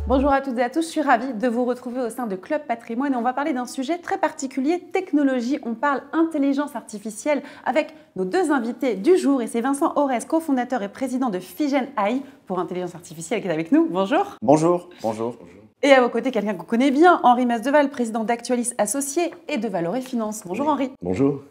Bonjour à toutes et à tous, je suis ravie de vous retrouver au sein de Club Patrimoine et on va parler d'un sujet très particulier, technologie. On parle intelligence artificielle avec nos deux invités du jour et c'est Vincent Aurès, cofondateur et président de Figen AI pour intelligence artificielle qui est avec nous. Bonjour. Bonjour. Bonjour. Et à vos côtés, quelqu'un qu'on connaît bien, Henri Masdeval, président d'Actualis Associés et de Valoré Finance. Bonjour Henri. Bonjour.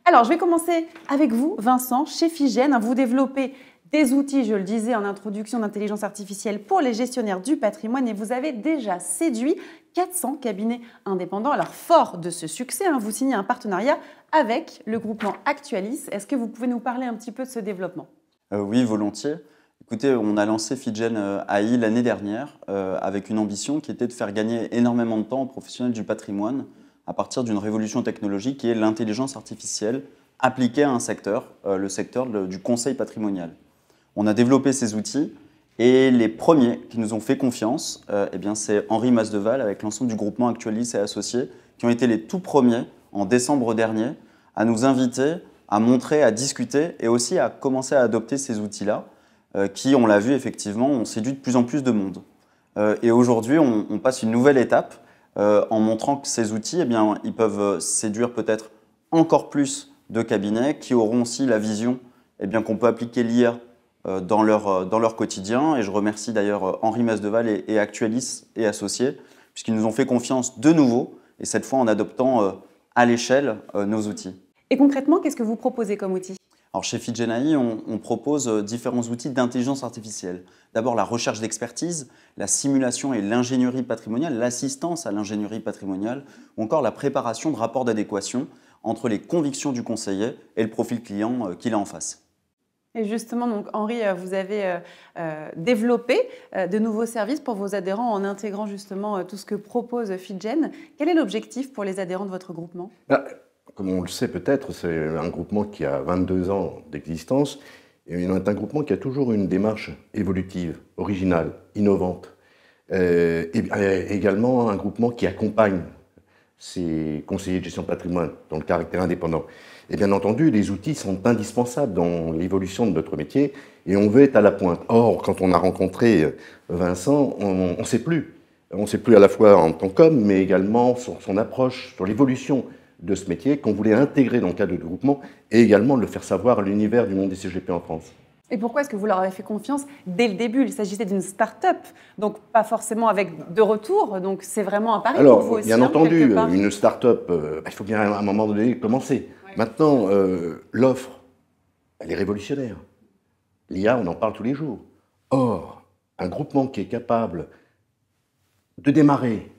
Alors, je vais commencer avec vous, Vincent, chez Figen. Vous développez des outils, je le disais en introduction, d'intelligence artificielle pour les gestionnaires du patrimoine et vous avez déjà séduit 400 cabinets indépendants. Alors, fort de ce succès, vous signez un partenariat avec le groupement Actualis. Est-ce que vous pouvez nous parler un petit peu de ce développement ? Oui, volontiers. Écoutez, on a lancé Figen AI l'année dernière avec une ambition qui était de faire gagner énormément de temps aux professionnels du patrimoine à partir d'une révolution technologique qui est l'intelligence artificielle appliquée à un secteur, le secteur du conseil patrimonial. On a développé ces outils et les premiers qui nous ont fait confiance, c'est Henri Masdeval avec l'ensemble du groupement Actualis et Associés qui ont été les tout premiers en décembre dernier à nous inviter, à montrer, à discuter et aussi à commencer à adopter ces outils-là qui, on l'a vu effectivement, ont séduit de plus en plus de monde. Et aujourd'hui, on passe une nouvelle étape en montrant que ces outils, ils peuvent séduire peut-être encore plus de cabinets qui auront aussi la vision qu'on peut appliquer l'IA dans leur quotidien. Et je remercie d'ailleurs Henri Masdeval et Actualis et Associés, puisqu'ils nous ont fait confiance de nouveau, et cette fois en adoptant à l'échelle nos outils. Et concrètement, qu'est-ce que vous proposez comme outil ? Alors chez Figen AI, on propose différents outils d'intelligence artificielle. D'abord la recherche d'expertise, la simulation et l'ingénierie patrimoniale, l'assistance à l'ingénierie patrimoniale, ou encore la préparation de rapports d'adéquation entre les convictions du conseiller et le profil client qu'il a en face. Et justement, donc, Henri, vous avez développé de nouveaux services pour vos adhérents en intégrant justement tout ce que propose Figen. Quel est l'objectif pour les adhérents de votre groupement ? Comme on le sait peut-être, c'est un groupement qui a 22 ans d'existence et c'est un groupement qui a toujours une démarche évolutive, originale, innovante. Et également un groupement qui accompagne ses conseillers de gestion de patrimoine dans le caractère indépendant. Et bien entendu, les outils sont indispensables dans l'évolution de notre métier et on veut être à la pointe. Or, quand on a rencontré Vincent, on ne sait plus. On ne sait plus à la fois en tant qu'homme, mais également sur son approche, sur l'évolution de ce métier qu'on voulait intégrer dans le cadre du groupement et également le faire savoir à l'univers du monde des CGP en France. Et pourquoi est-ce que vous leur avez fait confiance dès le début ? Il s'agissait d'une start-up, donc pas forcément avec de retour, donc c'est vraiment un pari pour vous aussi. Bien entendu, une start-up, il faut bien à un moment donné commencer. Oui. Maintenant, l'offre, elle est révolutionnaire. L'IA, on en parle tous les jours. Or, un groupement qui est capable de démarrer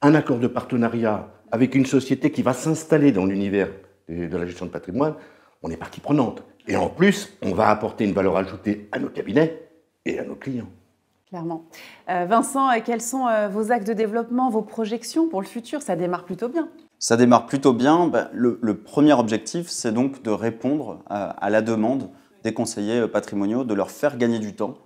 un accord de partenariat avec une société qui va s'installer dans l'univers de la gestion de patrimoine, on est partie prenante. Et en plus, on va apporter une valeur ajoutée à nos cabinets et à nos clients. Clairement. Vincent, quels sont vos axes de développement, vos projections pour le futur ? Ça démarre plutôt bien. Ça démarre plutôt bien. Le premier objectif, c'est donc de répondre à la demande des conseillers patrimoniaux, de leur faire gagner du temps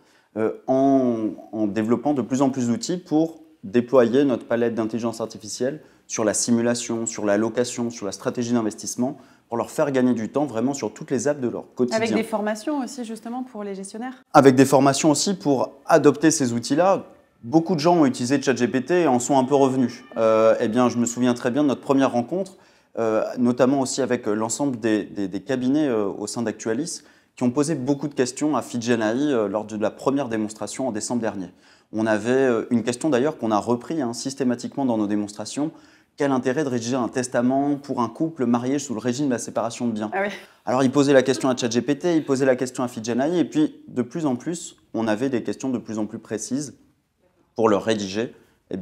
en développant de plus en plus d'outils pour déployer notre palette d'intelligence artificielle sur la simulation, sur la location, sur la stratégie d'investissement, pour leur faire gagner du temps vraiment sur toutes les apps de leur quotidien. Avec des formations aussi justement pour les gestionnaires ? Avec des formations aussi pour adopter ces outils-là. Beaucoup de gens ont utilisé ChatGPT et en sont un peu revenus. Je me souviens très bien de notre première rencontre, notamment aussi avec l'ensemble des cabinets au sein d'Actualis, qui ont posé beaucoup de questions à Figen AI lors de la première démonstration en décembre dernier. On avait une question d'ailleurs qu'on a repris systématiquement dans nos démonstrations. Quel intérêt de rédiger un testament pour un couple marié sous le régime de la séparation de biens ? Ah oui. Alors, il posait la question à ChatGPT, il posait la question à Figen AI, et puis de plus en plus, on avait des questions de plus en plus précises pour leur rédiger,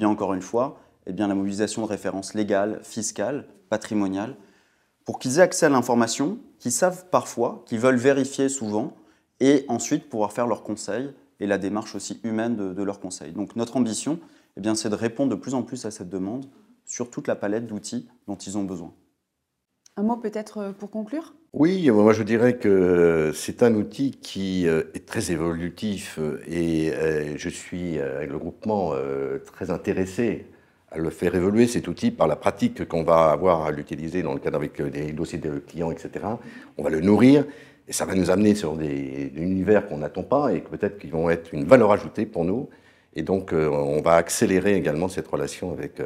encore une fois, la mobilisation de références légales, fiscales, patrimoniales, pour qu'ils aient accès à l'information, qu'ils savent parfois, qu'ils veulent vérifier souvent, et ensuite pouvoir faire leurs conseils et la démarche aussi humaine de leurs conseils. Donc notre ambition, c'est de répondre de plus en plus à cette demande sur toute la palette d'outils dont ils ont besoin. Un mot peut-être pour conclure ? Oui, moi je dirais que c'est un outil qui est très évolutif et je suis avec le groupement très intéressé à le faire évoluer cet outil par la pratique qu'on va avoir à l'utiliser dans le cadre avec des dossiers de clients, etc. On va le nourrir Et ça va nous amener sur des univers qu'on n'attend pas et peut-être qu'ils vont être une valeur ajoutée pour nous. Et donc, on va accélérer également cette relation avec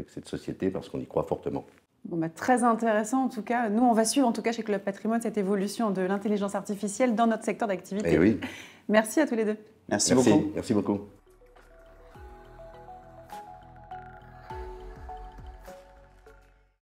cette société parce qu'on y croit fortement. Bon, bah, très intéressant en tout cas. Nous, on va suivre en tout cas chez Club Patrimoine cette évolution de l'intelligence artificielle dans notre secteur d'activité. Eh oui. Merci à tous les deux. Merci beaucoup. Merci beaucoup.